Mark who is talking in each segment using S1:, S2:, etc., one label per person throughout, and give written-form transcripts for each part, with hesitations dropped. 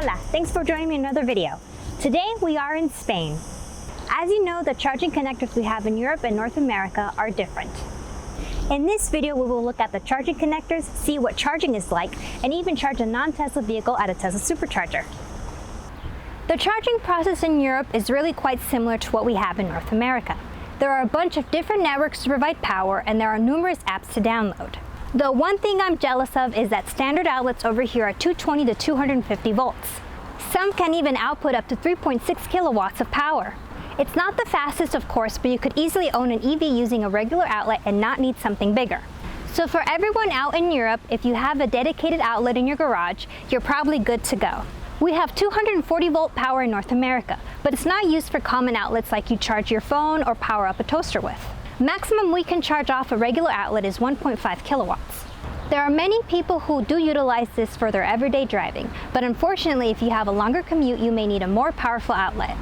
S1: Hola, thanks for joining me in another video. Today we are in Spain. As you know, the charging connectors we have in Europe and North America are different. In this video, we will look at the charging connectors, see what charging is like, and even charge a non-Tesla vehicle at a Telsa Supercharger. The charging process in Europe is really quite similar to what we have in North America. There are a bunch of different networks to provide power, and there are numerous apps to download. The one thing I'm jealous of is that standard outlets over here are 220 to 250 volts. Some can even output up to 3.6 kilowatts of power. It's not the fastest, of course, but you could easily own an EV using a regular outlet and not need something bigger. So for everyone out in Europe, if you have a dedicated outlet in your garage, you're probably good to go. We have 240 volt power in North America, but it's not used for common outlets like you charge your phone or power up a toaster with. Maximum we can charge off a regular outlet is 1.5 kilowatts. There are many people who do utilize this for their everyday driving, but unfortunately if you have a longer commute, you may need a more powerful outlet.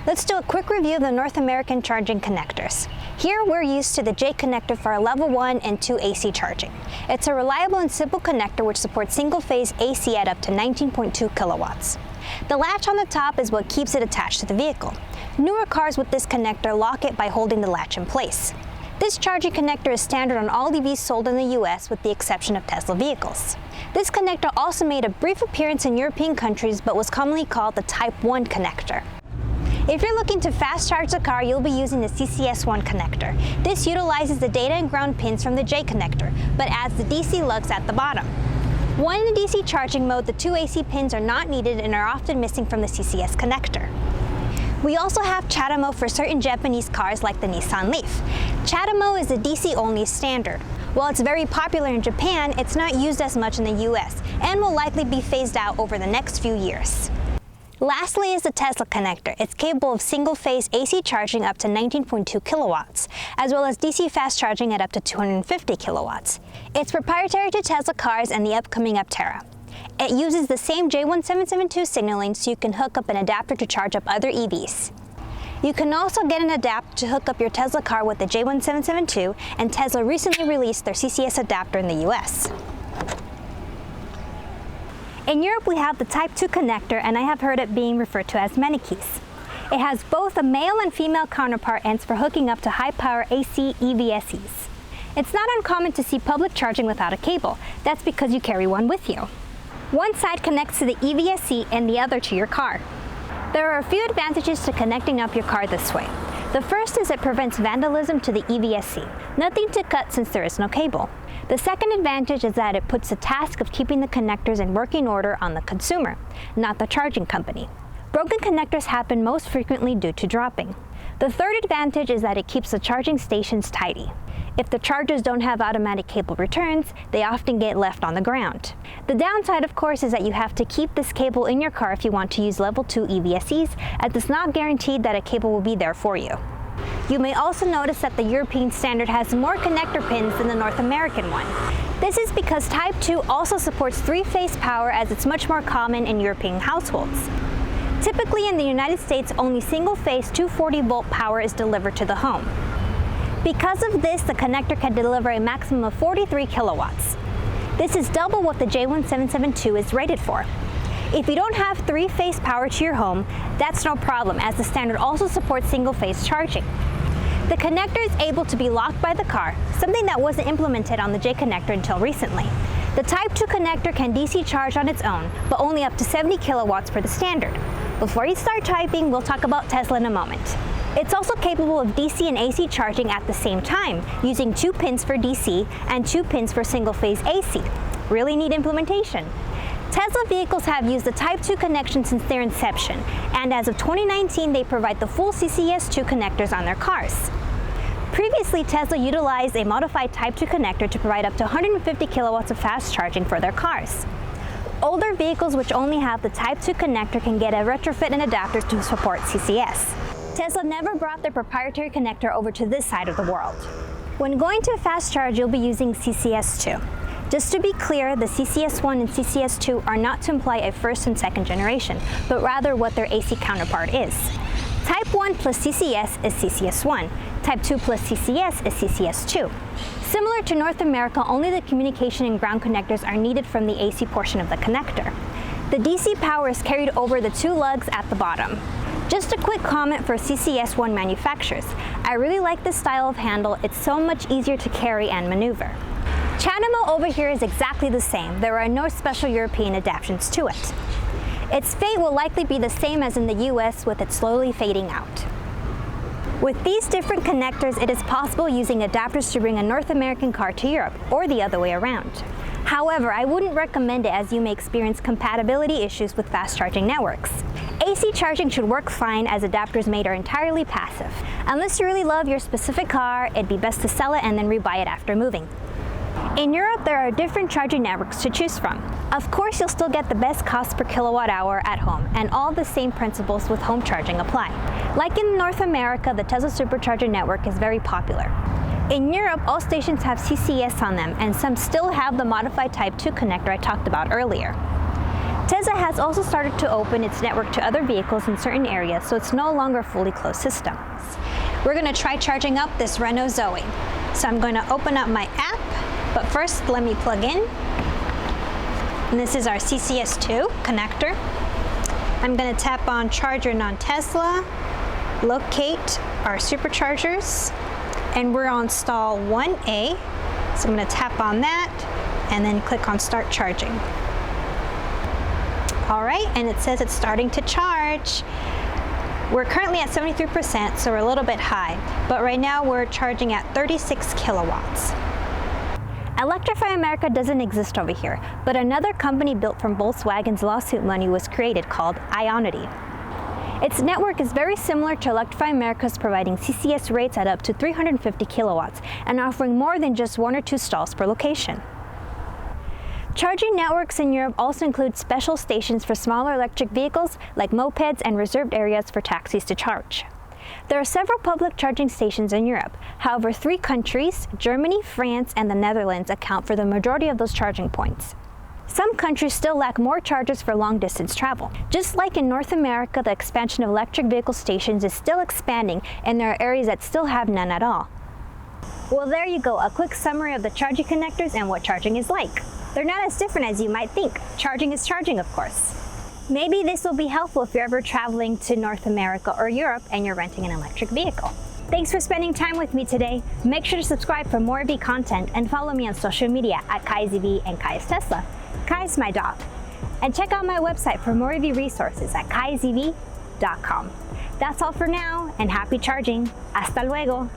S1: Let's do a quick review of the North American charging connectors. Here we're used to the J connector for our level 1 and 2 AC charging. It's a reliable and simple connector which supports single-phase AC at up to 19.2 kilowatts. The latch on the top is what keeps it attached to the vehicle. Newer cars with this connector lock it by holding the latch in place. This charging connector is standard on all EVs sold in the US with the exception of Tesla vehicles. This connector also made a brief appearance in European countries but was commonly called the Type 1 connector. If you're looking to fast charge the car, you'll be using the CCS1 connector. This utilizes the data and ground pins from the J connector, but adds the DC lugs at the bottom. When in the DC charging mode, the two AC pins are not needed and are often missing from the CCS connector. We also have CHAdeMO for certain Japanese cars like the Nissan Leaf. CHAdeMO is a DC-only standard. While it's very popular in Japan, it's not used as much in the US and will likely be phased out over the next few years. Lastly is the Tesla connector. It's capable of single-phase AC charging up to 19.2 kilowatts, as well as DC fast charging at up to 250 kilowatts. It's proprietary to Tesla cars and the upcoming Aptera. It uses the same J1772 signaling, so you can hook up an adapter to charge up other EVs. You can also get an adapter to hook up your Tesla car with the J1772, and Tesla recently released their CCS adapter in the US. In Europe, we have the Type 2 connector, and I have heard it being referred to as Menikes. It has both a male and female counterpart ends for hooking up to high-power AC EVSEs. It's not uncommon to see public charging without a cable. That's because you carry one with you. One side connects to the EVSE and the other to your car. There are a few advantages to connecting up your car this way. The first is it prevents vandalism to the EVSE. Nothing to cut since there is no cable. The second advantage is that it puts the task of keeping the connectors in working order on the consumer, not the charging company. Broken connectors happen most frequently due to dropping. The third advantage is that it keeps the charging stations tidy. If the chargers don't have automatic cable returns, they often get left on the ground. The downside, of course, is that you have to keep this cable in your car if you want to use level 2 EVSEs, as it's not guaranteed that a cable will be there for you. You may also notice that the European standard has more connector pins than the North American one. This is because Type 2 also supports 3-phase power, as it's much more common in European households. Typically in the United States, only single-phase 240 volt power is delivered to the home. Because of this, the connector can deliver a maximum of 43 kilowatts. This is double what the J1772 is rated for. If you don't have 3-phase power to your home, that's no problem, as the standard also supports single-phase charging. The connector is able to be locked by the car, something that wasn't implemented on the J connector until recently. The Type 2 connector can DC charge on its own, but only up to 70 kilowatts for the standard. Before you start typing, we'll talk about Tesla in a moment. It's also capable of DC and AC charging at the same time, using 2 pins for DC and 2 pins for single-phase AC. Really neat implementation. Tesla vehicles have used the Type 2 connection since their inception, and as of 2019, they provide the full CCS2 connectors on their cars. Previously, Tesla utilized a modified Type 2 connector to provide up to 150 kilowatts of fast charging for their cars. Older vehicles which only have the Type 2 connector can get a retrofit and adapter to support CCS. Tesla never brought their proprietary connector over to this side of the world. When going to a fast charge, you'll be using CCS2. Just to be clear, the CCS1 and CCS2 are not to imply a first and second generation, but rather what their AC counterpart is. Type 1 plus CCS is CCS1. Type 2 plus CCS is CCS2. Similar to North America, only the communication and ground connectors are needed from the AC portion of the connector. The DC power is carried over the two lugs at the bottom. Just a quick comment for CCS1 manufacturers. I really like this style of handle. It's so much easier to carry and maneuver. Chanimo over here is exactly the same. There are no special European adaptations to it. Its fate will likely be the same as in the US, with it slowly fading out. With these different connectors, it is possible using adapters to bring a North American car to Europe, or the other way around. However, I wouldn't recommend it as you may experience compatibility issues with fast charging networks. AC charging should work fine as adapters made are entirely passive. Unless you really love your specific car, it'd be best to sell it and then rebuy it after moving. In Europe, there are different charging networks to choose from. Of course, you'll still get the best cost per kilowatt hour at home, and all the same principles with home charging apply. Like in North America, the Telsa Supercharger network is very popular. In Europe, all stations have CCS on them, and some still have the modified Type 2 connector I talked about earlier. Tesla has also started to open its network to other vehicles in certain areas, so it's no longer a fully closed system. We're going to try charging up this Renault Zoe. So I'm going to open up my app, but first let me plug in. And this is our CCS2 connector. I'm going to tap on Charger Non-Tesla, locate our superchargers, and we're on stall 1A. So I'm going to tap on that and then click on Start Charging. All right, and it says it's starting to charge. We're currently at 73%, so we're a little bit high, but right now we're charging at 36 kilowatts. Electrify America doesn't exist over here, but another company built from Volkswagen's lawsuit money was created called Ionity. Its network is very similar to Electrify America's, providing CCS rates at up to 350 kilowatts and offering more than just 1 or 2 stalls per location. Charging networks in Europe also include special stations for smaller electric vehicles like mopeds and reserved areas for taxis to charge. There are several public charging stations in Europe. However, 3 countries, Germany, France, and the Netherlands, account for the majority of those charging points. Some countries still lack more chargers for long-distance travel. Just like in North America, the expansion of electric vehicle stations is still expanding, and there are areas that still have none at all. Well, there you go, a quick summary of the charging connectors and what charging is like. They're not as different as you might think. Charging is charging, of course. Maybe this will be helpful if you're ever traveling to North America or Europe and you're renting an electric vehicle. Thanks for spending time with me today. Make sure to subscribe for more EV content and follow me on social media at Kai'sEV and Kai's Tesla. Kai's my dog. And check out my website for more EV resources at kaisev.com. That's all for now, and happy charging. Hasta luego.